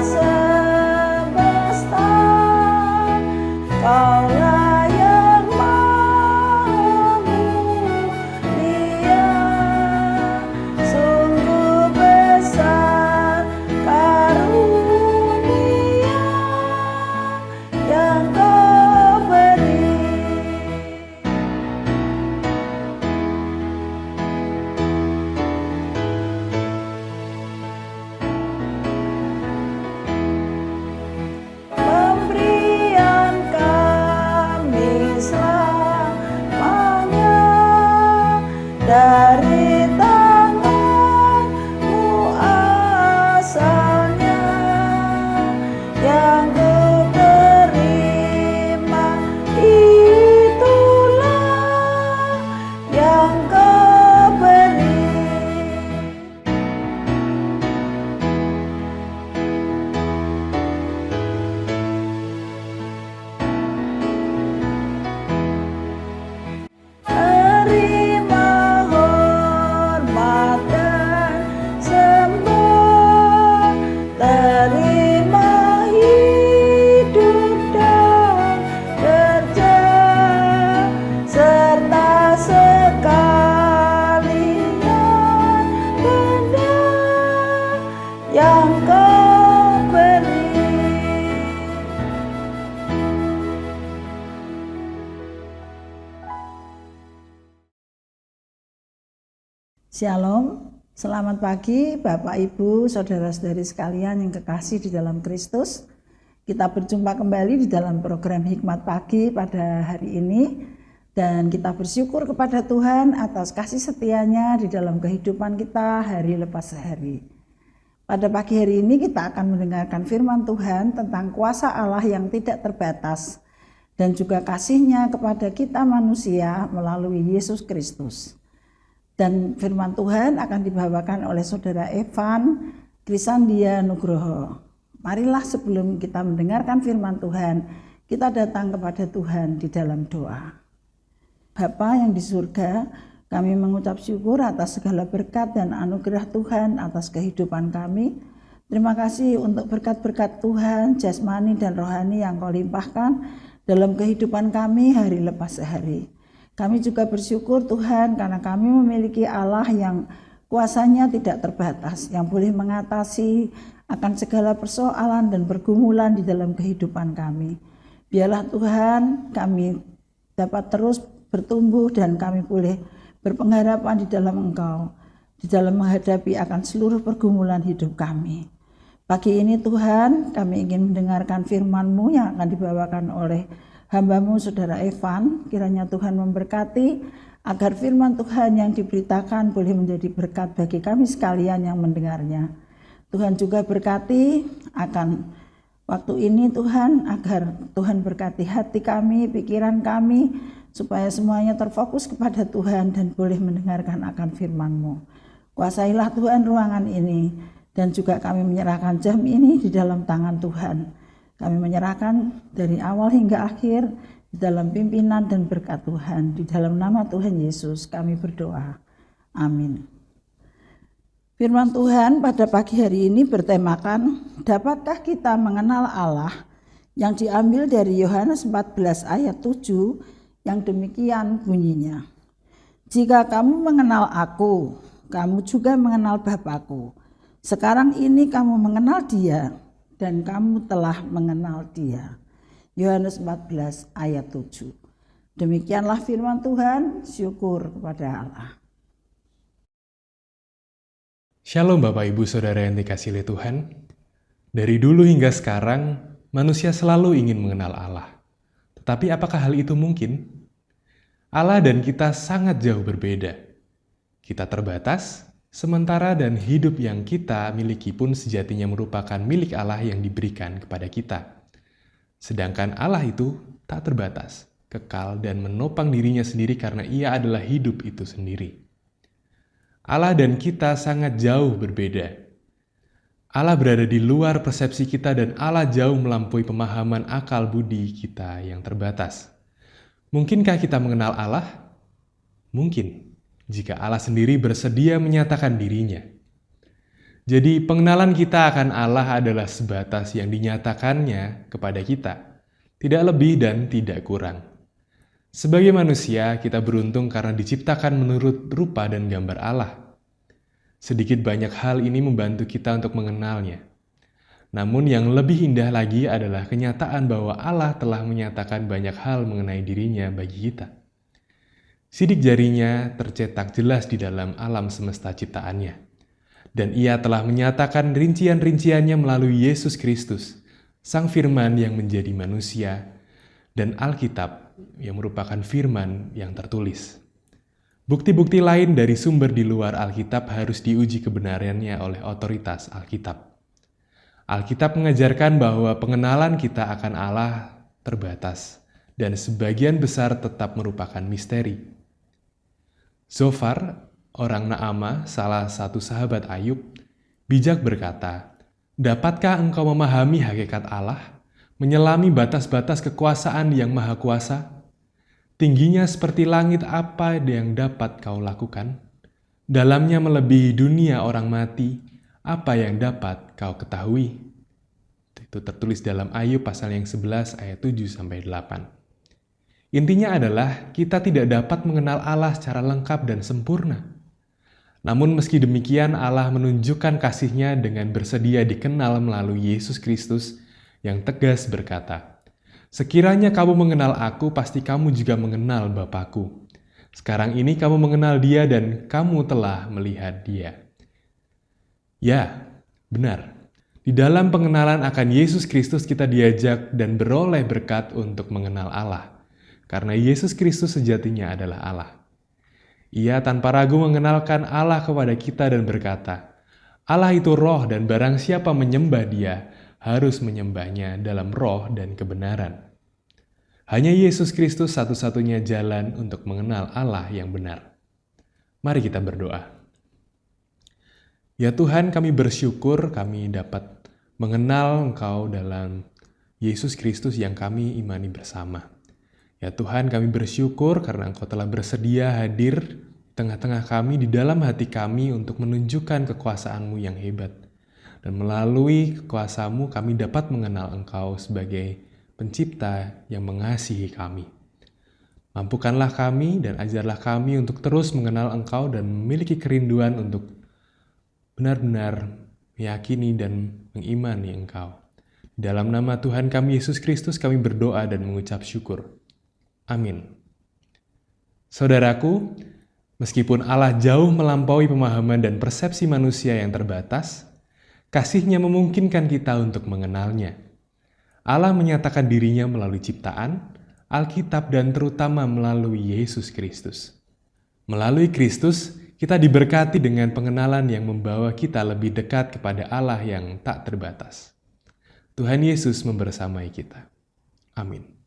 semesta, Kaulah yang Maha Mulia, sungguh besar karunia yang Kau beri. Pemberian kami selamanya dari tangan-Mu asalnya, yang Ku terima itulah yang Kau beri. Terima hormat dan sembah, terima hidup dan kerja, serta sekalian benda yang Kau beri. Shalom, selamat pagi Bapak Ibu, saudara-saudari sekalian yang kekasih di dalam Kristus. Kita berjumpa kembali di dalam program Hikmat Pagi pada hari ini, dan kita bersyukur kepada Tuhan atas kasih setianya di dalam kehidupan kita hari lepas hari. Pada pagi hari ini kita akan mendengarkan firman Tuhan tentang kuasa Allah yang tidak terbatas dan juga kasih-Nya kepada kita manusia melalui Yesus Kristus. Dan firman Tuhan akan dibawakan oleh Saudara Evan Krisandia Nugroho. Marilah sebelum kita mendengarkan firman Tuhan, kita datang kepada Tuhan di dalam doa. Bapa yang di surga, kami mengucap syukur atas segala berkat dan anugerah Tuhan atas kehidupan kami. Terima kasih untuk berkat-berkat Tuhan, jasmani dan rohani yang Kau limpahkan dalam kehidupan kami hari lepas hari. Kami juga bersyukur Tuhan karena kami memiliki Allah yang kuasanya tidak terbatas, yang boleh mengatasi akan segala persoalan dan pergumulan di dalam kehidupan kami. Biarlah Tuhan kami dapat terus bertumbuh dan kami boleh berpengharapan di dalam Engkau, di dalam menghadapi akan seluruh pergumulan hidup kami. Pagi ini Tuhan, kami ingin mendengarkan firman-Mu yang akan dibawakan oleh hamba-Mu Saudara Evan. Kiranya Tuhan memberkati agar firman Tuhan yang diberitakan boleh menjadi berkat bagi kami sekalian yang mendengarnya. Tuhan juga berkati akan waktu ini Tuhan, agar Tuhan berkati hati kami, pikiran kami, supaya semuanya terfokus kepada Tuhan dan boleh mendengarkan akan firman-Mu. Kuasailah Tuhan ruangan ini, dan juga kami menyerahkan jam ini di dalam tangan Tuhan. Kami menyerahkan dari awal hingga akhir di dalam pimpinan dan berkat Tuhan. Di dalam nama Tuhan Yesus kami berdoa. Amin. Firman Tuhan pada pagi hari ini bertemakan, dapatkah kita mengenal Allah, yang diambil dari Yohanes 14 ayat 7 yang demikian bunyinya. Jika kamu mengenal aku, kamu juga mengenal Bapa-Ku. Sekarang ini kamu mengenal Dia, dan kamu telah mengenal Dia. Yohanes 14 ayat 7. Demikianlah firman Tuhan, syukur kepada Allah. Shalom Bapak Ibu Saudara yang dikasihi oleh Tuhan. Dari dulu hingga sekarang, manusia selalu ingin mengenal Allah. Tetapi apakah hal itu mungkin? Allah dan kita sangat jauh berbeda. Kita terbatas, sementara dan hidup yang kita miliki pun sejatinya merupakan milik Allah yang diberikan kepada kita. Sedangkan Allah itu tak terbatas, kekal dan menopang dirinya sendiri karena Ia adalah hidup itu sendiri. Allah dan kita sangat jauh berbeda. Allah berada di luar persepsi kita dan Allah jauh melampaui pemahaman akal budi kita yang terbatas. Mungkinkah kita mengenal Allah? Mungkin. Jika Allah sendiri bersedia menyatakan dirinya. Jadi pengenalan kita akan Allah adalah sebatas yang dinyatakannya kepada kita, tidak lebih dan tidak kurang. Sebagai manusia, kita beruntung karena diciptakan menurut rupa dan gambar Allah. Sedikit banyak hal ini membantu kita untuk mengenalnya. Namun yang lebih indah lagi adalah kenyataan bahwa Allah telah menyatakan banyak hal mengenai dirinya bagi kita. Sidik jarinya tercetak jelas di dalam alam semesta ciptaannya. Dan ia telah menyatakan rincian-rinciannya melalui Yesus Kristus, Sang Firman yang menjadi manusia, dan Alkitab yang merupakan firman yang tertulis. Bukti-bukti lain dari sumber di luar Alkitab harus diuji kebenarannya oleh otoritas Alkitab. Alkitab mengajarkan bahwa pengenalan kita akan Allah terbatas, dan sebagian besar tetap merupakan misteri. Zofar, orang Naamah, salah satu sahabat Ayub, bijak berkata, "Dapatkah engkau memahami hakikat Allah, menyelami batas-batas kekuasaan yang maha kuasa? Tingginya seperti langit apa yang dapat kau lakukan? Dalamnya melebihi dunia orang mati, apa yang dapat kau ketahui?" Itu tertulis dalam Ayub pasal yang 11 ayat 7-8. Intinya adalah kita tidak dapat mengenal Allah secara lengkap dan sempurna. Namun meski demikian Allah menunjukkan kasih-Nya dengan bersedia dikenal melalui Yesus Kristus yang tegas berkata, "Sekiranya kamu mengenal Aku, pasti kamu juga mengenal Bapa-Ku. Sekarang ini kamu mengenal Dia dan kamu telah melihat Dia." Ya, benar. Di dalam pengenalan akan Yesus Kristus kita diajak dan beroleh berkat untuk mengenal Allah. Karena Yesus Kristus sejatinya adalah Allah. Ia tanpa ragu mengenalkan Allah kepada kita dan berkata, "Allah itu roh dan barang siapa menyembah Dia harus menyembahnya dalam roh dan kebenaran." Hanya Yesus Kristus satu-satunya jalan untuk mengenal Allah yang benar. Mari kita berdoa. Ya Tuhan, kami bersyukur kami dapat mengenal Engkau dalam Yesus Kristus yang kami imani bersama. Ya Tuhan, kami bersyukur karena Engkau telah bersedia hadir di tengah-tengah kami, di dalam hati kami untuk menunjukkan kekuasaan-Mu yang hebat. Dan melalui kekuasaan-Mu kami dapat mengenal Engkau sebagai pencipta yang mengasihi kami. Mampukanlah kami dan ajarlah kami untuk terus mengenal Engkau dan memiliki kerinduan untuk benar-benar meyakini dan mengimani Engkau. Dalam nama Tuhan kami Yesus Kristus kami berdoa dan mengucap syukur. Amin. Saudaraku, meskipun Allah jauh melampaui pemahaman dan persepsi manusia yang terbatas, kasih-Nya memungkinkan kita untuk mengenalnya. Allah menyatakan dirinya melalui ciptaan, Alkitab, dan terutama melalui Yesus Kristus. Melalui Kristus, kita diberkati dengan pengenalan yang membawa kita lebih dekat kepada Allah yang tak terbatas. Tuhan Yesus membersamai kita. Amin.